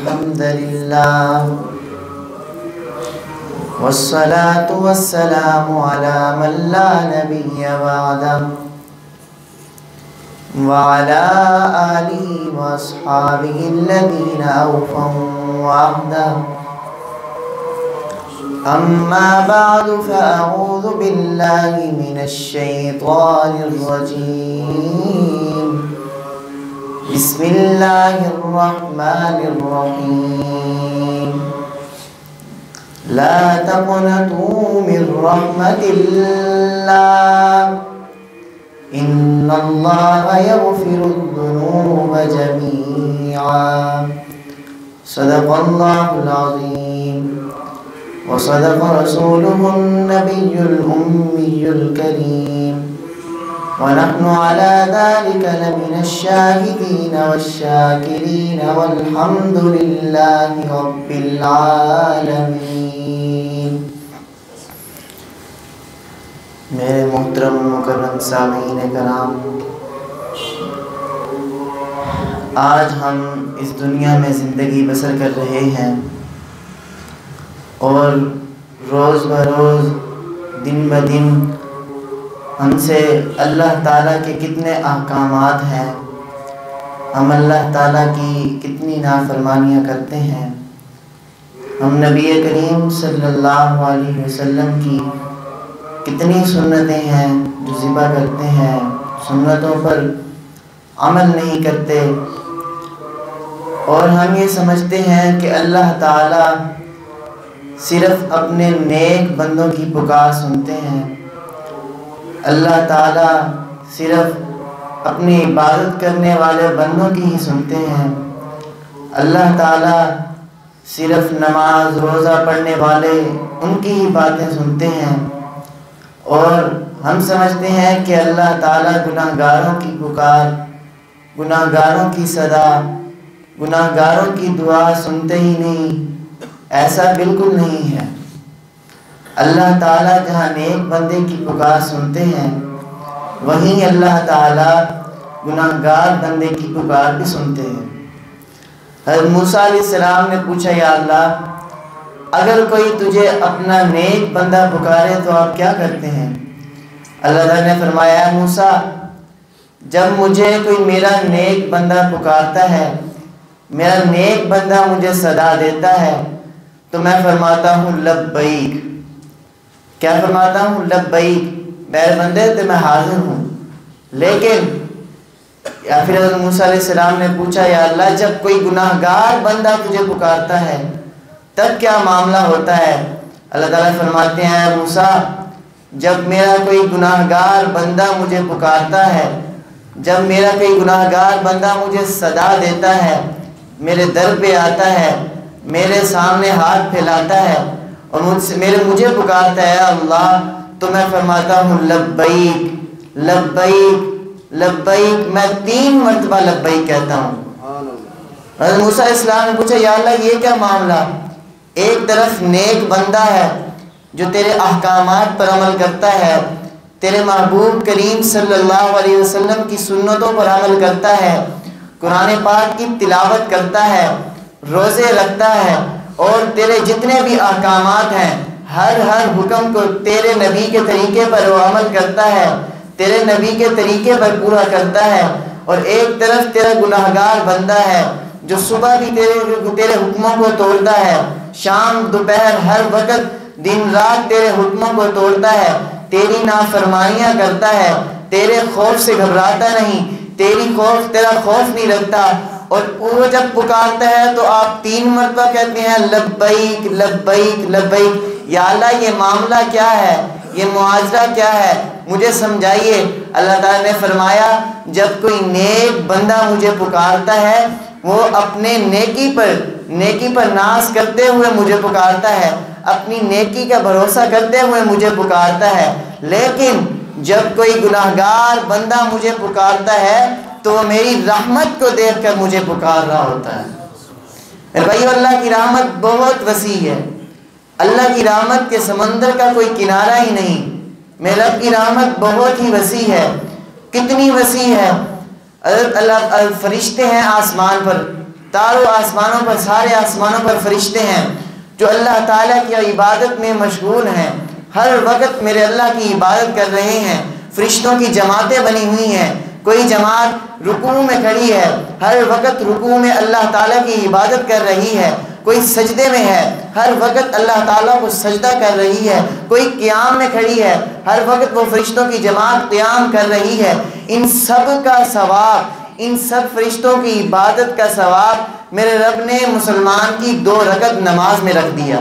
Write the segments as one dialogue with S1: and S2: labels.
S1: الحمد لله والصلاة والسلام على من لا نبي بعده وعلى آله وأصحابه الذين أوفوا وعده. أما بعد فأعوذ بالله من الشيطان الرجيم. بسم الله الرحمن الرحيم. لا تقنطوا من رحمة الله إن الله يغفر الذنوب جميعا. صدق الله العظيم وصدق رسوله النبي الأمي الكريم ونحن على ذلك لمن الشاهدين والشاكرين والحمد لله رب العالمين. میرے محترم مکرم سامعین کرام، آج ہم اس دنیا میں زندگی بسر کر رہے ہیں اور روز بروز دن بدن ہم سے اللہ تعالیٰ کے کتنے احکامات ہیں، ہم اللہ تعالیٰ کی کتنی نافرمانیاں کرتے ہیں. ہم نبی کریم صلی اللہ علیہ وسلم کی کتنی سنتیں ہیں جو ذبح کرتے ہیں، سنتوں پر عمل نہیں کرتے، اور ہم یہ سمجھتے ہیں کہ اللہ تعالیٰ صرف اپنے نیک بندوں کی پکار سنتے ہیں، اللہ تعالیٰ صرف اپنی عبادت کرنے والے بندوں کی ہی سنتے ہیں، اللہ تعالیٰ صرف نماز روزہ پڑھنے والے ان کی ہی باتیں سنتے ہیں. اور ہم سمجھتے ہیں کہ اللہ تعالیٰ گناہ گاروں کی پکار، گناہ گاروں کی صدا، گناہ گاروں کی دعا سنتے ہی نہیں. ایسا بالکل نہیں ہے. اللہ تعالیٰ جہاں نیک بندے کی پکار سنتے ہیں، وہیں اللہ تعالیٰ گناہ گار بندے کی پکار بھی سنتے ہیں. حضرت موسیٰ علیہ السلام نے پوچھا، یا اللہ، اگر کوئی تجھے اپنا نیک بندہ پکارے تو آپ کیا کرتے ہیں؟ اللہ تعالیٰ نے فرمایا، موسیٰ، جب مجھے کوئی میرا نیک بندہ پکارتا ہے، میرا نیک بندہ مجھے صدا دیتا ہے، تو میں فرماتا ہوں لبیک. کیا فرماتا ہوں؟ لبیک، میرے بندے تے میں حاضر ہوں. لیکن یا پھر حضرت موسیٰ علیہ السلام نے پوچھا، یا اللہ، جب کوئی گناہ گار بندہ تجھے پکارتا ہے تب کیا معاملہ ہوتا ہے؟ اللہ تعالیٰ فرماتے ہیں، موسیٰ، جب میرا کوئی گناہ گار بندہ مجھے پکارتا ہے، جب میرا کوئی گناہ گار بندہ مجھے صدا دیتا ہے، میرے در پہ آتا ہے، میرے سامنے ہاتھ پھیلاتا ہے اور مجھے پکارتا ہے اللہ، تو میں فرماتا ہوں لبیک لبیک لبیک. میں 3 مرتبہ لبیک کہتا ہوں. حضرت موسیٰ علیہ السلام نے پوچھا، یا اللہ، یہ کیا معاملہ؟ ایک طرف نیک بندہ ہے جو تیرے احکامات پر عمل کرتا ہے، تیرے محبوب کریم صلی اللہ علیہ وسلم کی سنتوں پر عمل کرتا ہے، قرآن پاک کی تلاوت کرتا ہے، روزے رکھتا ہے، اور تیرے جتنے بھی احکامات ہیں ہر حکم کو تیرے نبی کے طریقے پر وہ عمل کرتا ہے، تیرے نبی کے طریقے پر پورا کرتا ہے. اور ایک طرف تیرا گناہ گار بندہ ہے جو صبح بھی تیرے حکموں کو توڑتا ہے، شام دوپہر ہر وقت دن رات تیرے حکموں کو توڑتا ہے، تیری نافرمانیاں کرتا ہے، تیرے خوف سے گھبراتا نہیں، تیرا خوف نہیں رکھتا. اور وہ جب پکارتا ہے تو آپ 3 مرتبہ کہتے ہیں لبیک لبیک لبیک. یا اللہ، یہ معاملہ کیا ہے؟ یہ معاجرہ کیا ہے؟ مجھے سمجھائیے. اللہ تعالیٰ نے فرمایا، جب کوئی نیک بندہ مجھے پکارتا ہے، وہ اپنے نیکی پر ناز کرتے ہوئے مجھے پکارتا ہے، اپنی نیکی کا بھروسہ کرتے ہوئے مجھے پکارتا ہے. لیکن جب کوئی گناہ گار بندہ مجھے پکارتا ہے تو وہ میری رحمت کو دیکھ کر مجھے پکار رہا ہوتا ہے. میرے بھائیو، اللہ کی رحمت بہت وسیع ہے. اللہ کی رحمت کے سمندر کا کوئی کنارہ ہی نہیں. میرے رب کی رحمت بہت ہی وسیع ہے. کتنی وسیع ہے؟ اللہ فرشتے ہیں آسمان پر، تاروں آسمانوں پر، سارے آسمانوں پر فرشتے ہیں جو اللہ تعالیٰ کی عبادت میں مشغول ہیں، ہر وقت میرے اللہ کی عبادت کر رہے ہیں۔ فرشتوں کی جماعتیں بنی ہوئی ہیں، کوئی جماعت رکوع میں کھڑی ہے، ہر وقت رکوع میں اللہ تعالیٰ کی عبادت کر رہی ہے، کوئی سجدے میں ہے، ہر وقت اللہ تعالیٰ کو سجدہ کر رہی ہے، کوئی قیام میں کھڑی ہے، ہر وقت وہ فرشتوں کی جماعت قیام کر رہی ہے۔ ان سب کا ثواب، ان سب فرشتوں کی عبادت کا ثواب میرے رب نے مسلمان کی 2 رکعت نماز میں رکھ دیا۔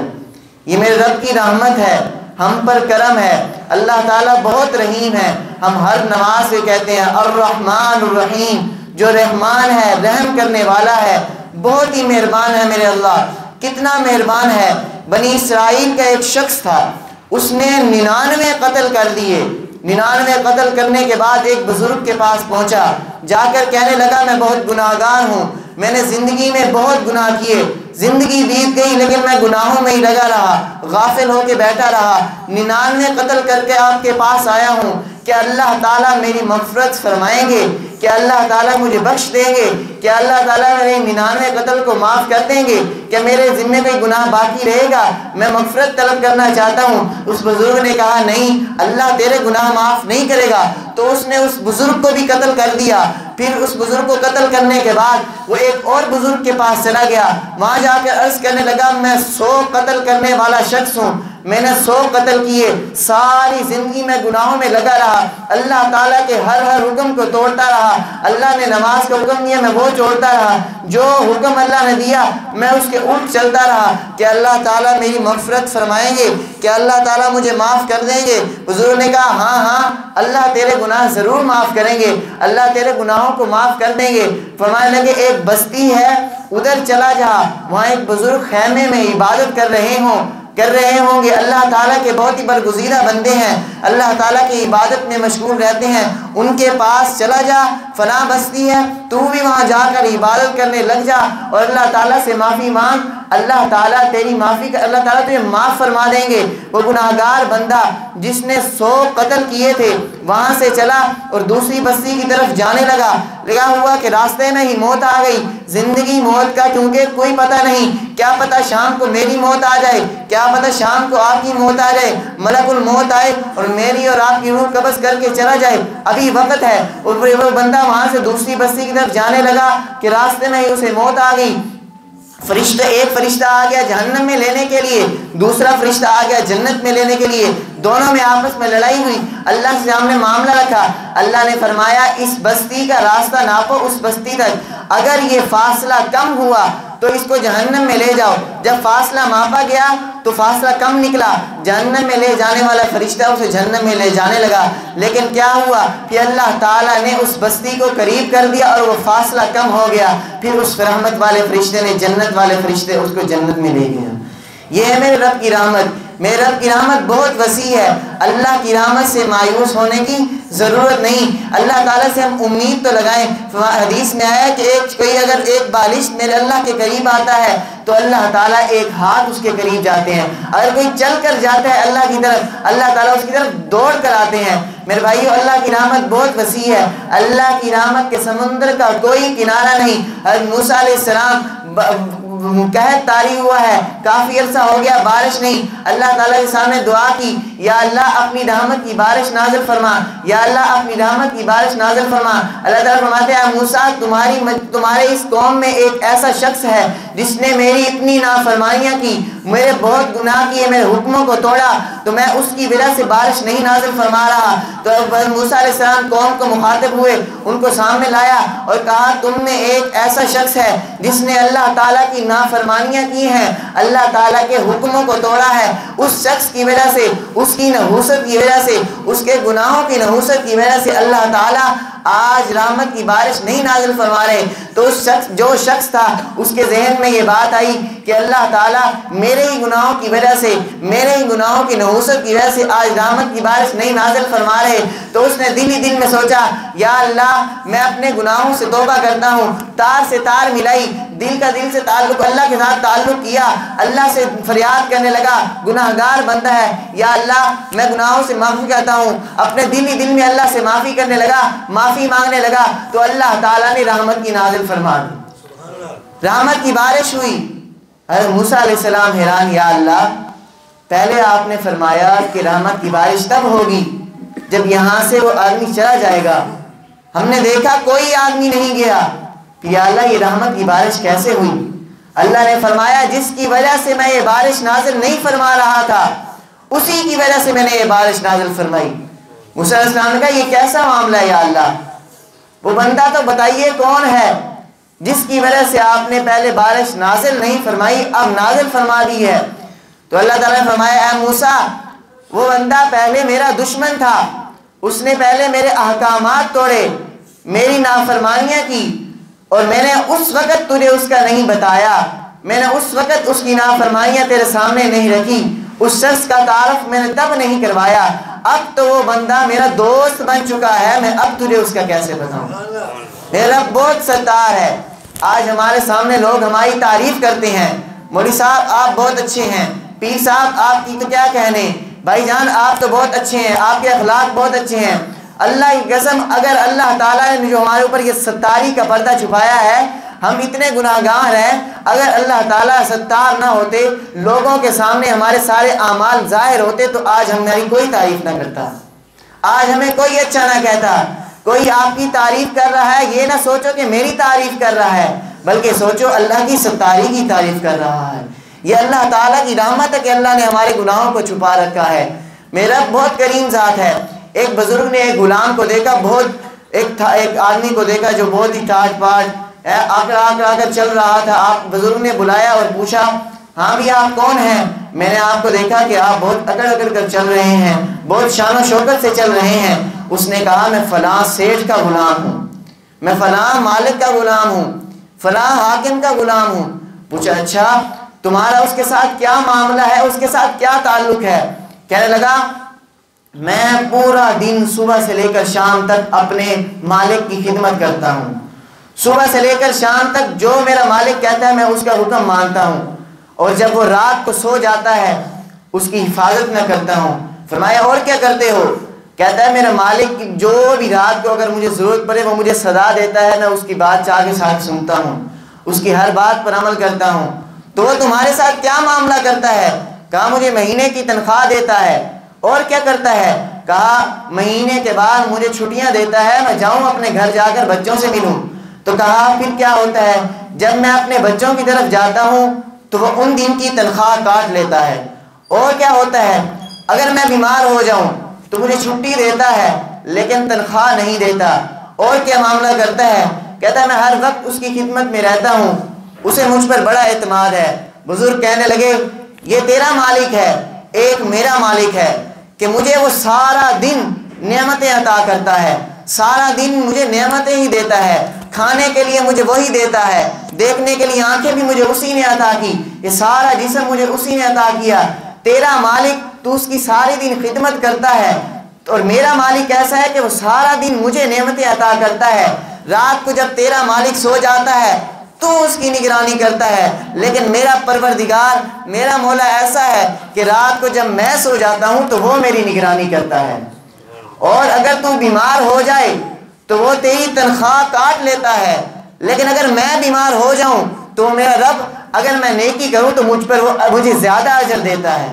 S1: یہ میرے رب کی رحمت ہے، ہم پر کرم ہے۔ اللہ تعالیٰ بہت رحیم ہے۔ ہم ہر نماز سے کہتے ہیں الرحمن الرحیم، جو رحمان ہے، رحم کرنے والا ہے، بہت ہی مہربان ہے میرے اللہ۔ کتنا مہربان ہے۔ بنی اسرائیل کا ایک شخص تھا، اس نے 99 قتل کر دیے۔ 99 قتل کرنے کے بعد ایک بزرگ کے پاس پہنچا، جا کر کہنے لگا میں بہت گناہ گار ہوں، میں نے زندگی میں بہت گناہ کیے، زندگی بیت گئی لیکن میں گناہوں میں ہی لگا رہا، غافل ہو کے بیٹھا رہا، 99 قتل کر کے آپ کے پاس آیا ہوں، کیا اللہ تعالیٰ میری مغفرت فرمائیں گے؟ کیا اللہ تعالیٰ مجھے بخش دیں گے؟ کیا اللہ تعالیٰ میرے 99 قتل کو معاف کر دیں گے؟ کیا میرے ذمے کوئی گناہ باقی رہے گا؟ میں مغفرت طلب کرنا چاہتا ہوں۔ اس بزرگ نے کہا نہیں، اللہ تیرے گناہ معاف نہیں کرے گا۔ تو اس نے اس بزرگ کو بھی قتل کر دیا۔ پھر اس بزرگ کو قتل کرنے کے بعد وہ ایک اور بزرگ کے پاس چلا گیا، وہاں جا کے عرض کرنے لگا میں 100 قتل کرنے والا شخص ہوں، میں نے 100 قتل کیے، ساری زندگی میں گناہوں میں لگا رہا، اللہ تعالیٰ کے ہر حکم کو توڑتا رہا، اللہ نے نماز کا حکم دیا میں وہ چھوڑتا رہا، جو حکم اللہ نے دیا میں اس کے الٹ چلتا رہا، کہ اللہ تعالیٰ میری مغفرت فرمائیں گے؟ کہ اللہ تعالیٰ مجھے معاف کر دیں گے؟ بزرگ نے کہا ہاں اللہ تیرے گناہ ضرور معاف کریں گے، اللہ تیرے گناہوں کو معاف کر دیں گے۔ فرمانے لگے ایک بستی ہے، ادھر چلا جا، وہاں ایک بزرگ خیمے میں عبادت کر رہے ہوں گے، اللہ تعالیٰ کے بہت ہی برگزیدہ بندے ہیں، اللہ تعالیٰ کی عبادت میں مشغول رہتے ہیں، ان کے پاس چلا جا، فلاں بستی ہے، تو بھی وہاں جا کر عبادت کرنے لگ جا اور اللہ تعالیٰ سے معافی مانگ، اللہ تعالیٰ تیری معافی کا، اللہ تعالیٰ تجھے معاف فرما دیں گے۔ وہ گناہگار بندہ جس نے 100 قتل کیے تھے وہاں سے چلا اور دوسری بستی کی طرف جانے لگا ہوا کہ راستے میں ہی موت آ گئی۔ زندگی موت کا کیونکہ کوئی پتہ نہیں، کیا پتہ شام کو میری موت آ جائے، کیا پتہ شام کو آپ کی موت آ جائے، ملک الموت آئے اور میری اور آپ کی روح قبض کر کے چلا جائے، ابھی وقت ہے۔ اور وہ بندہ وہاں سے دوسری بستی کی طرف جانے لگا کہ راستے میں ہی اسے موت آ گئی۔ ایک فرشتہ آ گیا جہنم میں لینے کے لیے، دوسرا فرشتہ آ گیا جنت میں لینے کے لیے، دونوں میں آپس میں لڑائی ہوئی، اللہ سے سامنے معاملہ رکھا، اللہ نے فرمایا اس بستی کا راستہ ناپو اس بستی تک، اگر یہ فاصلہ کم ہوا تو اس کو جہنم میں لے جاؤ۔ جب فاصلہ ماپا گیا تو فاصلہ کم نکلا، جہنم میں لے جانے والا فرشتہ اسے جہنم میں لے جانے لگا، لیکن کیا ہوا کہ اللہ تعالیٰ نے اس بستی کو قریب کر دیا اور وہ فاصلہ کم ہو گیا، پھر اس رحمت والے فرشتے نے، جنت والے فرشتے اس کو جنت میں لے گیا۔ یہ ہے میرے رب کی رحمت۔ میرے رب کی رحمت بہت وسیع ہے، اللہ کی رحمت سے مایوس ہونے کی ضرورت نہیں، اللہ تعالیٰ سے ہم امید تو لگائیں۔ حدیث میں آیا کہ کوئی اگر ایک بالش میرے اللہ کے قریب آتا ہے تو اللہ تعالیٰ ایک ہاتھ اس کے قریب جاتے ہیں، اگر کوئی چل کر جاتا ہے اللہ کی طرف، اللہ تعالیٰ اس کی طرف دوڑ کر آتے ہیں۔ میرے بھائیو اللہ کی رحمت بہت وسیع ہے، اللہ کی رحمت کے سمندر کا کوئی کنارہ نہیں۔ حضرت موسیٰ علیہ السلام قحط طاری ہوا ہے، کافی عرصہ ہو گیا بارش نہیں، اللہ تعالیٰ کے سامنے دعا کی، یا اللہ اپنی رحمت کی بارش نازل فرما، یا اللہ اپنی رحمت کی بارش نازل فرما۔ اللہ تعالیٰ فرماتے ہیں موسیٰ تمہارے اس قوم میں ایک ایسا شخص ہے جس نے میری اتنی نافرمانیاں کی، میرے بہت گناہ کیے، میرے حکموں کو توڑا، تو میں اس کی وجہ سے بارش نہیں نازل فرما رہا۔ تو موسیٰ علیہ السلام قوم کو مخاطب ہوئے، ان کو سامنے لایا اور کہا تم میں ایک ایسا شخص ہے جس نے اللہ تعالیٰ کی نافرمانیاں کی ہیں، اللہ تعالیٰ کے حکموں کو توڑا ہے، اس شخص کی وجہ سے، اس کی نحوست کی وجہ سے، اس کے گناہوں کی نحوست کی وجہ سے اللہ تعالیٰ آج رحمت کی بارش نہیں نازل فرما رہے۔ تو جو شخص تھا اس کے ذہن میں یہ بات آئی کہ اللہ تعالیٰ میرے ہی گناہوں کی وجہ سے، میرے ہی گناہوں کی نحوست کی وجہ سے آج رحمت کی بارش نہیں نازل فرما رہے۔ تو اس نے دل ہی دل میں سوچا یا اللہ میں اپنے گناہوں سے توبہ کرتا ہوں، تار سے تار ملائی، دل کا دل سے تعلق، اللہ کے ساتھ تعلق کیا، اللہ سے فریاد کرنے لگا، گناہگار بندہ ہے، یا اللہ میں گناہوں سے معافی چاہتا ہوں، اپنے دل ہی دل میں اللہ سے معافی کرنے لگا، معافی مانگنے لگا، تو اللہ تعالیٰ نے رحمت کی نازل فرما دی۔ رحمت کی بارش ہوئی۔ حضرت موسیٰ علیہ السلام حیران، یا اللہ پہلے آپ نے فرمایا کہ رحمت کی بارش تب ہوگی جب یہاں سے وہ آدمی چلا جائے گا، ہم نے دیکھا کوئی آدمی نہیں گیا، یا اللہ یہ رحمت کی بارش کیسے ہوئی؟ اللہ نے فرمایا جس کی وجہ سے میں یہ بارش نازل نہیں فرما رہا تھا اسی کی وجہ سے میں نے یہ بارش نازل فرمائی۔ موسیٰ علیہ السلام نے کہا یہ کیسا معاملہ ہے یا اللہ؟ وہ بندہ تو بتائیے کون ہے جس کی وجہ سے آپ نے پہلے بارش نازل نہیں فرمائی اب نازل فرما دی ہے؟ تو اللہ تعالیٰ نے فرمایا اے موسیٰ وہ بندہ پہلے میرا دشمن تھا، اس نے پہلے میرے احکامات توڑے، میری نافرمانیاں کی، اور میں نے اس وقت تجھے اس کا نہیں بتایا، میں نے اس وقت اس کی نافرمانیاں تیرے سامنے نہیں رکھی، اس شخص کا تعارف میں نے تب نہیں کروایا، اب تو وہ بندہ میرا دوست بن چکا ہے، میں اب تجھے اس کا کیسے بتاؤں؟ میرا رب بہت ستار ہے۔ آج ہمارے سامنے لوگ ہماری تعریف کرتے ہیں، مولوی صاحب آپ بہت اچھے ہیں، پیر صاحب آپ کی تو کیا کہنے، بھائی جان آپ تو بہت اچھے ہیں، آپ کے اخلاق بہت اچھے ہیں۔ اللہ کی قسم اگر اللہ تعالیٰ نے جو ہمارے اوپر یہ ستاری کا پردہ چھپایا ہے، ہم اتنے گناہگار ہیں، اگر اللہ تعالیٰ ستار نہ ہوتے، لوگوں کے سامنے ہمارے سارے اعمال ظاہر ہوتے تو آج ہماری کوئی تعریف نہ کرتا، آج ہمیں کوئی اچھا نہ کہتا۔ کوئی آپ کی تعریف کر رہا ہے یہ نہ سوچو کہ میری تعریف کر رہا ہے، بلکہ سوچو اللہ کی ستاری کی تعریف کر رہا ہے۔ یہ اللہ تعالیٰ کی رحمت ہے کہ اللہ نے ہمارے گناہوں کو چھپا رکھا ہے۔ میرا بہت کریم ذات ہے۔ ایک بزرگ نے ایک غلام کو دیکھا، ایک آدمی کو دیکھا جو بہت ہی ٹاٹ پاٹ آ کر چل رہا تھا۔ آپ بزرگ نے بلایا اور پوچھا ہاں بھی آپ کون ہیں؟ میں نے آپ کو دیکھا کہ آپ بہت اکڑ کر چل رہے ہیں، بہت شان و شوکت سے چل رہے ہیں۔ اس نے کہا میں فلاں سیٹھ کا غلام ہوں، میں فلاں مالک کا غلام ہوں، فلاں حاکم کا غلام ہوں۔ پوچھا اچھا تمہارا اس کے ساتھ کیا معاملہ ہے، اس کے ساتھ کیا تعلق ہے؟ کہنے لگا میں پورا دن صبح سے لے کر شام تک اپنے مالک کی خدمت کرتا ہوں، صبح سے لے کر شام تک جو میرا مالک کہتا ہے میں اس کا حکم مانتا ہوں، اور جب وہ رات کو سو جاتا ہے اس کی حفاظت میں کرتا ہوں۔ فرمایا اور کیا کرتے ہو؟ کہتا ہے میرا مالک جو بھی رات کو اگر مجھے ضرورت پڑے وہ مجھے صدا دیتا ہے، میں اس کی بات چاہ کے ساتھ سنتا ہوں، اس کی ہر بات پر عمل کرتا ہوں۔ تو وہ تمہارے ساتھ کیا معاملہ کرتا ہے؟ کہا مجھے مہینے کی تنخواہ دیتا ہے۔ اور کیا کرتا ہے؟ کہا مہینے کے بعد مجھے چھٹیاں دیتا ہے، میں جاؤں اپنے گھر جا کر بچوں سے ملوں۔ تو کہا پھر کیا ہوتا ہے؟ جب میں اپنے بچوں کی طرف جاتا ہوں تو وہ ان دن کی تنخواہ کاٹ لیتا ہے۔ اور کیا ہوتا ہے؟ اگر میں بیمار ہو جاؤں تو مجھے چھٹی دیتا ہے لیکن تنخواہ نہیں دیتا۔ اور کیا معاملہ کرتا ہے؟ کہتا ہے میں ہر وقت اس کی خدمت میں رہتا ہوں، اسے مجھ پر بڑا اعتماد ہے۔ بزرگ کہنے لگے یہ تیرا مالک ہے، ایک میرا مالک ہے کہ مجھے وہ سارا دن نعمتیں عطا کرتا ہے، سارا دن مجھے نعمتیں ہی دیتا ہے، کھانے کے لیے مجھے وہی دیتا ہے، دیکھنے کے لیے آنکھیں بھی مجھے اسی نے عطا کی، یہ سارا جسم مجھے اسی نے عطا کیا۔ تیرا مالک تو اس کی سارے دن خدمت کرتا ہے، اور میرا مالک ایسا ہے کہ وہ سارا دن مجھے نعمتیں عطا کرتا ہے۔ رات کو جب تیرا مالک سو جاتا ہے تو اس کی نگرانی کرتا ہے، لیکن میرا پروردگار میرا مولا ایسا ہے کہ رات کو جب میں سو جاتا ہوں تو وہ میری نگرانی کرتا ہے۔ اور اگر تو بیمار ہو جائے تو وہ تیری تنخواہ کاٹ لیتا ہے، لیکن اگر میں بیمار ہو جاؤں تو میرا رب اگر میں نیکی کروں تو مجھ پر وہ مجھے زیادہ اجر دیتا ہے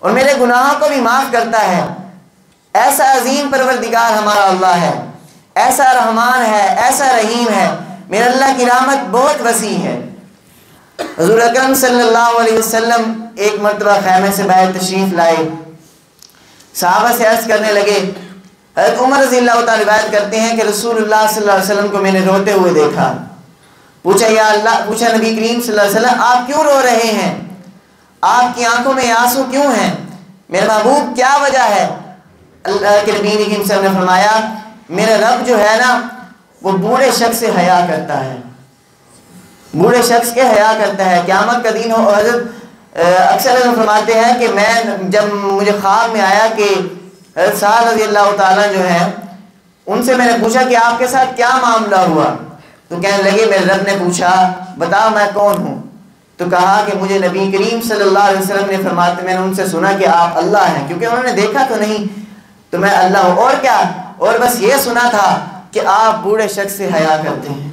S1: اور میرے گناہوں کو بھی معاف کرتا ہے۔ ایسا عظیم پروردگار ہمارا اللہ ہے، ایسا رحمان ہے، ایسا رحیم ہے۔ میرے اللہ کی رحمت بہت وسیع ہے۔ حضور اکرم صلی اللہ علیہ وسلم ایک مرتبہ خیمے سے باہر تشریف لائے، صحابہ سے عرض کرنے لگے۔ حضرت عمر رضی اللہ تعالیٰ روایت کرتے ہیں کہ رسول اللہ صلی اللہ علیہ وسلم کو میں نے روتے ہوئے دیکھا۔ پوچھا نبی کریم صلی اللہ علیہ وسلم آپ کیوں رو رہے ہیں؟ آپ کی آنکھوں میں آنسو کیوں ہیں؟ میرے محبوب کیا وجہ ہے؟ اللہ کے نبی کریم صلی اللہ علیہ وسلم نے فرمایا میرا رب جو ہے نا وہ بوڑھے شخص سے حیا کرتا ہے، بوڑھے شخص کے حیا کرتا ہے۔ قیامت کا دن ہو، حضرت اکثر فرماتے ہیں کہ میں جب مجھے خواب میں آیا کہ حضرت سعد رضی اللہ تعالیٰ جو ہیں ان سے میں نے پوچھا کہ آپ کے ساتھ کیا معاملہ ہوا؟ تو کہنے لگے میرے رب نے پوچھا بتاؤ میں کون ہوں؟ تو کہا کہ مجھے نبی کریم صلی اللہ علیہ وسلم نے فرماتے میں نے ان سے سنا کہ آپ اللہ ہیں، کیونکہ انہوں نے دیکھا تو نہیں، تو میں اللہ ہوں۔ اور کیا؟ اور بس یہ سنا تھا کہ آپ بوڑھے شخص سے حیا کرتے ہیں۔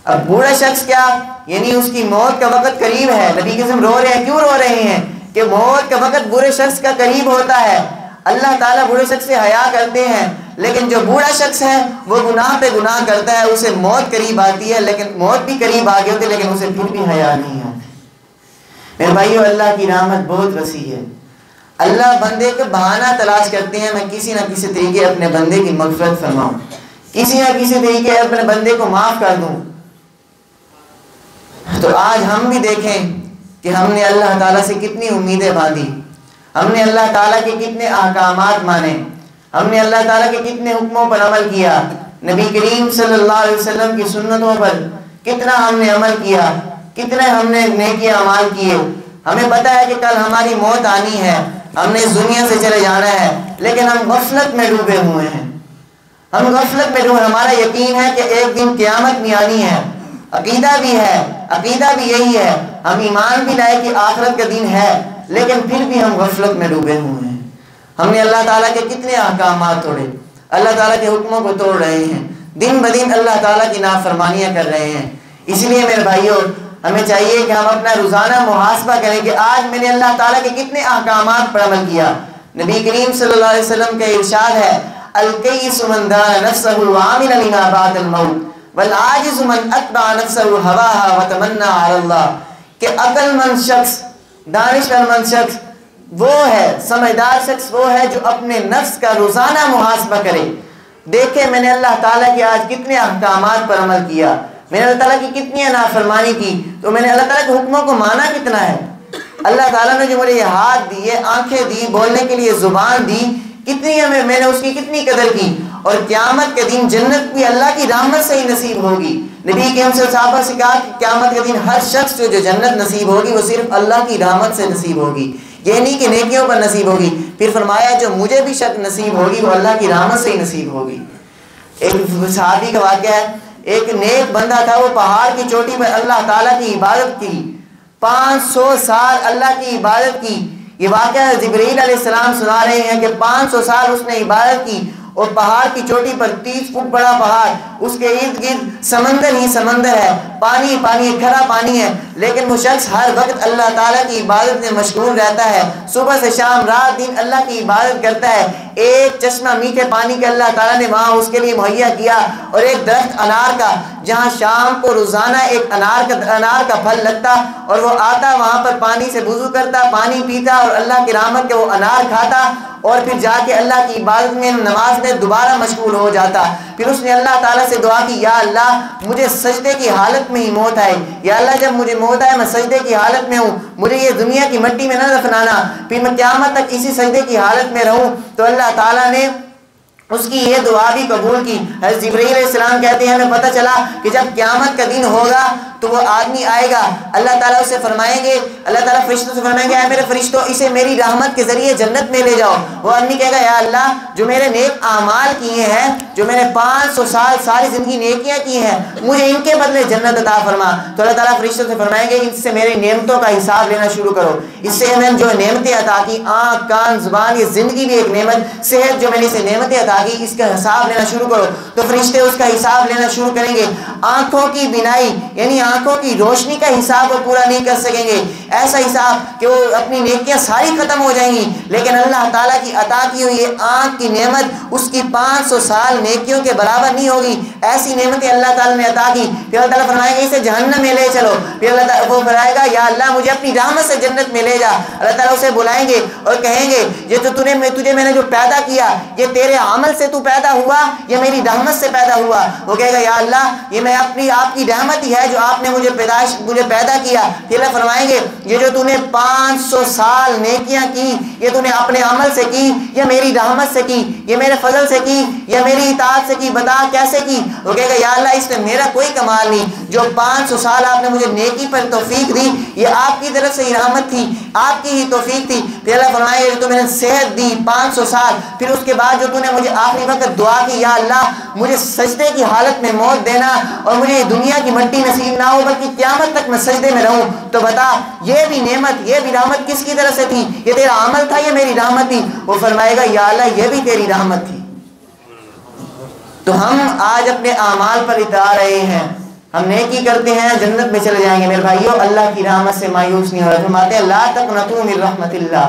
S1: اب بوڑھا شخص کیا، یعنی اس کی موت کا وقت قریب ہے. نبی کے اسم رو رہے ہیں. کیوں رو رہے ہیں؟ کہ موت کا وقت بوڑھے شخص کا قریب ہوتا ہے. اللہ تعالیٰ بوڑھے شخص سے حیا کرتے ہیں، لیکن جو بوڑھا شخص ہے وہ گناہ پہ گناہ کرتا ہے، اسے موت قریب آتی ہے، لیکن موت بھی قریب آ گئی ہوتی ہے، لیکن اسے پھر بھی حیا نہیں آتی. میرے بھائیو، اللہ کی رحمت بہت وسیع ہے. اللہ بندے کا بہانہ تلاش کرتے ہیں، میں کسی نہ کسی طریقے اپنے بندے کی مغفرت فرماؤں، کسی نہ کسی طریقے اپنے بندے کو معاف کر دوں. تو آج ہم بھی دیکھیں کہ ہم نے اللہ تعالیٰ سے کتنی امیدیں باندھی، ہم نے اللہ تعالیٰ کے کتنے احکامات مانے، ہم نے اللہ تعالیٰ کے کتنے حکموں پر عمل کیا، نبی کریم صلی اللہ علیہ وسلم کی سنتوں پر کتنا ہم نے عمل کیا، کتنے ہم نے نیکی اعمال کیے. ہمیں پتہ ہے کہ کل ہماری موت آنی ہے، ہم نے اس دنیا سے چلے جانا ہے، لیکن ہم غفلت میں ڈوبے ہوئے ہیں. ہم غفلت میں ڈوبے، ہمارا یقین ہے کہ ایک دن قیامت بھی آنی ہے، عقیدہ بھی ہے، عقیدہ بھی یہی ہے، ہم ایمان بھی لائے کہ آخرت کا دن ہے، لیکن پھر بھی ہم غفلت میں ڈوبے ہوئے ہیں. ہم نے اللہ تعالیٰ کے کتنے احکامات توڑے، اللہ تعالیٰ کے حکموں کو توڑ رہے ہیں، دن بدن اللہ تعالیٰ کی نافرمانیاں کر رہے ہیں. اس لیے میرے بھائیوں، ہمیں چاہیے کہ ہم اپنا روزانہ محاسبہ کریں کہ آج میں نے اللہ تعالیٰ کے کتنے احکامات پر عمل کیا. نبی کریم صلی اللہ علیہ وسلم کا ارشاد ہے، الکیس من دان نفسہ وعمل لما بعد الموت والعاجز من اتبع نفسہ ہواها وتمنى علی اللہ. کہ عقل مند شخص، دانشورمند شخص وہ ہے، سمجھدار شخص وہ ہے جو اپنے نفس کا روزانہ محاسبہ کرے، دیکھے میں نے اللہ تعالیٰ کے آج کتنے احکامات پر عمل کیا، میں نے اللہ تعالیٰ کی کتنی نافرمانی کی، تو میں نے اللہ تعالیٰ کے حکموں کو مانا کتنا ہے. اللہ تعالیٰ نے جو مجھے یہ ہاتھ دیے، آنکھیں دی، بولنے کے لیے زبان دی، کتنی میں نے اس کی کتنی قدر کی. اور قیامت کے دن جنت بھی اللہ کی رحمت سے ہی نصیب ہوگی. نبی کے ہم سے صحابہ سے کہا کہ قیامت کے دن ہر شخص جو جنت نصیب ہوگی وہ صرف اللہ کی رحمت سے نصیب ہوگی، یہ نہیں کہ نیکیوں پر نصیب ہوگی. پھر فرمایا جو مجھے بھی شک نصیب ہوگی وہ اللہ کی رحمت سے ہی نصیب ہوگی. ایک صحابی کا واقعہ ہے، ایک نیک بندہ تھا، وہ پہاڑ کی چوٹی پر اللہ تعالیٰ کی عبادت کی، 500 سال اللہ کی عبادت کی. یہ واقعہ جبرائیل علیہ السلام سنا رہے ہیں کہ 500 سال اس نے عبادت کی، اور پہاڑ کی چوٹی پر 30 فٹ بڑا پہاڑ، اس کے ارد گرد سمندر ہی سمندر ہے، پانی پانی، کھرا پانی ہے، لیکن وہ شخص ہر وقت اللہ تعالیٰ کی عبادت میں مشغول رہتا ہے، صبح سے شام رات دن اللہ کی عبادت کرتا ہے. ایک چشمہ میٹھے پانی کا اللہ تعالیٰ نے وہاں اس کے لیے مہیا کیا، اور ایک درخت انار کا، جہاں شام کو روزانہ ایک انار کا پھل لگتا، اور وہ آتا وہاں پر پانی سے وضو کرتا، پانی پیتا، اور اللہ کی رحمت کے وہ انار کھاتا، اور پھر جا کے اللہ کی عبادت میں، نماز میں دوبارہ مشغول ہو جاتا. پھر اس نے اللہ تعالیٰ سے دعا کی، یا اللہ مجھے سجدے کی حالت میں ہی موت آئے، یا اللہ جب مجھے موت آئے میں سجدے کی حالت میں ہوں، مجھے یہ دنیا کی مٹی میں نہ دفنانا، پھر میں قیامت تک اسی سجدے کی حالت میں رہوں. تو اللہ تعالیٰ نے اس کی یہ دعا بھی قبول کی. حضرت جبرائیل علیہ السلام کہتے ہیں ہمیں پتہ چلا کہ جب قیامت کا دن ہوگا تو وہ آدمی آئے گا، اللہ تعالیٰ اسے فرمائیں گے، اللہ تعالیٰ فرشتوں سے فرمائیں گے اے میرے فرشتوں اسے میری رحمت کے ذریعے جنت میں لے جاؤ. وہ آدمی کہے گا یا اللہ جو میرے نیک اعمال کیے ہیں، جو میں نے 500 سال ساری زندگی نیکیاں کی ہیں، مجھے ان کے بدلے جنت عطا فرما. تو اللہ تعالیٰ فرشتوں سے فرمائیں گے اس سے میری نعمتوں کا حساب لینا شروع کرو، اس سے میں جو نعمتیں عطا کی، آنکھ کان زبان، یہ زندگی بھی ایک نعمت، صحت جو میں نے اسے نعمتیں عطا کی، اس کا حساب لینا شروع کرو. تو فرشتے اس کا حساب لینا شروع کریں گے. آنکھوں کی بینائی یعنی آنکھوں کی روشنی کا حساب وہ پورا نہیں کر سکیں گے، ایسا حساب کہ وہ اپنی نیکیاں ساری ختم ہو جائیں گی، لیکن اللہ تعالیٰ کی عطا کی ہوئی یہ آنکھ کی نعمت اس کی 500 سال نیکیوں کے برابر نہیں ہوگی. ایسی نعمتیں اللہ تعالیٰ نے عطا کی. پھر اللہ تعالیٰ فرمائیں گے اسے جہنم میں لے چلو. پھر اللہ تعالیٰ وہ فرمائے گا یا اللہ مجھے اپنی رحمت سے جنت میں لے جا. اللہ تعالیٰ اسے بلائیں گے اور کہیں گے یہ تو تجھے میں نے جو پیدا کیا، یہ تیرے عمل سے تو پیدا ہوا، یہ میری رحمت سے پیدا ہوا. وہ کہے گا یا اللہ یہ میں آپ کی رحمت ہی ہے جو آپ نے مجھے پیدا کیا. پھر اللہ فرمائیں گے یہ جو تو نے 500 سال نیکیاں کی، یہ تو نے اپنے عمل سے کی یا میری رحمت سے کی، یہ میرے فضل سے کی یا میری اطاعت سے کی، بتا کیسے کی. وہ کہے گا یا اللہ اس میں میرا کوئی کمال نہیں، جو 500 سال آپ نے مجھے نیکی پر توفیق دی یہ آپ کی طرف سے ہی رحمت تھی، آپ کی ہی توفیق تھی. پھر اللہ فرمائے گا تو میں نے صحت دی 500 سال، پھر اس کے بعد جو تو نے مجھے آخری وقت دعا کی یا اللہ مجھے سجدے کی حالت میں موت دینا اور مجھے دنیا کی مٹی نصیب نہ ہو بلکہ قیامت تک میں سجدے میں رہوں. تو بتا یہ بھی نعمت، یہ بھی رحمت کس کی طرف سے تھی؟ یہ تیرا عمل تھا، یہ میری رحمت تھی. وہ فرمائے گا یا اللہ یہ بھی تیری رحمت تھی. تو ہم آج اپنے اعمال پر اترا رہے ہیں، ہم نیکی کرتے ہیں جنت میں چلے جائیں گے۔ میرے بھائیو اللہ کی رحمت سے مایوس نہیں ہونا۔ فرماتے ہیں لا تقنطوا من رحمت اللہ۔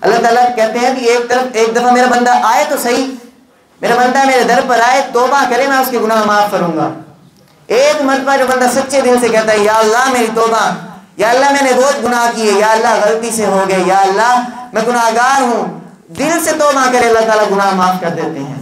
S1: اللہ تعالیٰ کہتے ہیں کہ ایک دفعہ میرا بندہ آئے تو صحیح، میرا بندہ میرے در پر آئے، توبہ کرے، میں اس کے گناہ معاف کروں گا۔ ایک مرتبہ جو بندہ سچے دل سے کہتا ہے یا اللہ میری توبہ، یا اللہ میں نے بہت گناہ کیے، یا اللہ غلطی سے ہو گئے، یا اللہ میں گناہگار ہوں، دل سے توبہ کرے، اللہ تعالیٰ گناہ معاف کر دیتے ہیں۔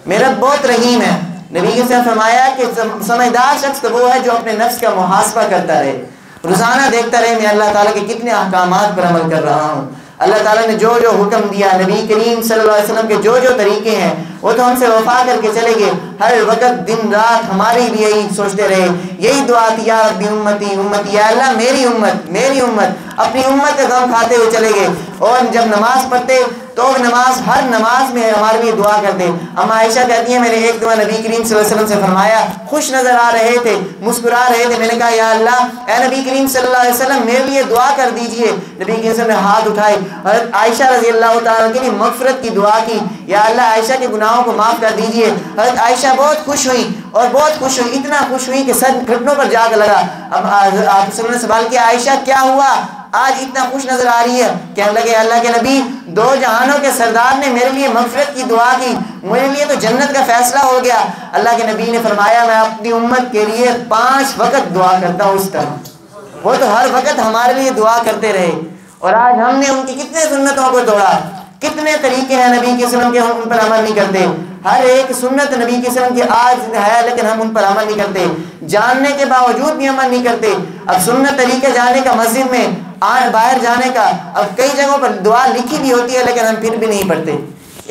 S1: میرا بہت رحیم ہے۔ نبی کے سے فرمایا کہ سمجھدار شخص تو وہ ہے جو اپنے نفس کا محاسبہ کرتا رہے، روزانہ دیکھتا رہے میں اللہ تعالیٰ کے کتنے احکامات پر عمل کر رہا ہوں، اللہ تعالیٰ نے جو جو حکم دیا، نبی کریم صلی اللہ علیہ وسلم کے جو جو طریقے ہیں وہ تو ہم سے وفا کر کے چلے گئے، ہر وقت دن رات ہماری بھی یہی سوچتے رہے، یہی دعا کی یا ربی امتی امتی، یا اللہ میری امت میری امت، اپنی امت کا غم کھاتے ہوئے چلے گئے۔ اور جب نماز پڑھتے تو نماز، ہر نماز میں ہمارے لیے دعا کرتے۔ اما عائشہ کہتی ہیں میں نے ایک دعا نبی کریم صلی اللہ علیہ وسلم سے فرمایا، خوش نظر آ رہے تھے، مسکرا رہے تھے، میں نے کہا یا اللہ اے نبی کریم صلی اللہ علیہ وسلم میرے لیے دعا کر دیجئے۔ نبی کریم صلی اللہ علیہ وسلم نے ہاتھ اٹھائے، حضرت عائشہ رضی اللہ تعالیٰ کے لیے مغفرت کی دعا کی، یا اللہ عائشہ کے گناہوں کو معاف کر دیجئے۔ حضرت عائشہ بہت خوش ہوئی اور بہت خوش ہوئی، اتنا خوش ہوئی کہ سر گھٹنوں پر جا کر لگا۔ اب آپ صلی اللہ نے سوال کیا عائشہ کیا ہوا آج اتنا خوش نظر آ رہی ہے؟ کہنے لگے اللہ کے نبی دو جہانوں کے سردار نے میرے لیے مغفرت کی دعا کی، میرے لیے تو جنت کا فیصلہ ہو گیا۔ اللہ کے نبی نے فرمایا میں اپنی امت کے لیے 5 وقت دعا کرتا ہوں اس طرح، وہ تو ہر وقت ہمارے لیے دعا کرتے رہے، اور آج ہم نے ان کی کتنے سنتوں کو توڑا، کتنے طریقے ہیں نبی کے وسلم کے، ہم ان پر عمل نہیں کرتے۔ ہر ایک سنت نبی کے وسلم کی آج ہے لیکن ہم ان پر عمل نہیں کرتے، جاننے کے باوجود بھی عمل نہیں کرتے۔ اب سنت طریقے جانے کا مسجد میں باہر جانے کا، اب کئی جگہوں پر دعا لکھی بھی ہوتی ہے لیکن ہم پھر بھی نہیں پڑھتے،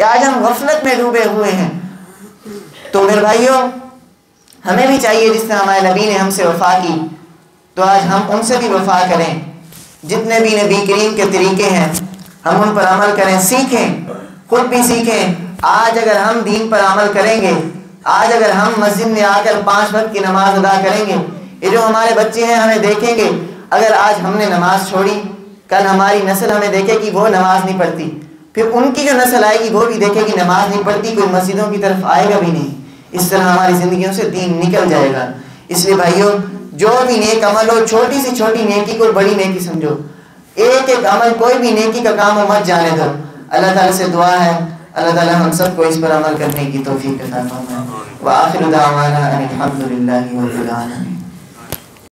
S1: آج ہم غفلت میں ڈوبے ہوئے ہیں۔ تو میرے بھائیوں ہمیں بھی چاہیے جس طرح ہمارے نبی نے ہم سے وفا کی تو آج ہم ان سے بھی وفا کریں، جتنے بھی نبی کریم کے طریقے ہیں ہم ان پر عمل کریں، سیکھیں، خود بھی سیکھیں۔ آج اگر ہم دین پر عمل کریں گے، آج اگر ہم مسجد میں آ کر 5 وقت کی نماز ادا کریں گے، یہ جو ہمارے بچے ہیں ہمیں دیکھیں گے، اگر آج ہم نے نماز چھوڑی کل ہماری نسل ہمیں دیکھے کہ وہ نماز نہیں پڑھتی، پھر ان کی جو نسل آئے گی وہ بھی دیکھے کہ نماز نہیں پڑھتی، کوئی مسجدوں کی طرف آئے گا بھی نہیں، اس طرح ہماری زندگیوں سے دین نکل جائے گا۔ اس لیے بھائیوں جو بھی نیک عمل ہو، چھوٹی سے چھوٹی نیکی کو بڑی نیکی سمجھو، ایک ایک عمل کوئی بھی نیکی کا کام ہو مت جانے دو۔ اللہ تعالیٰ سے دعا ہے اللہ تعالیٰ ہم سب کو اس پر عمل کرنے کی توفیق عطا فرمائے۔ وآخر دعوانا ان الحمد للہ رب العالمین۔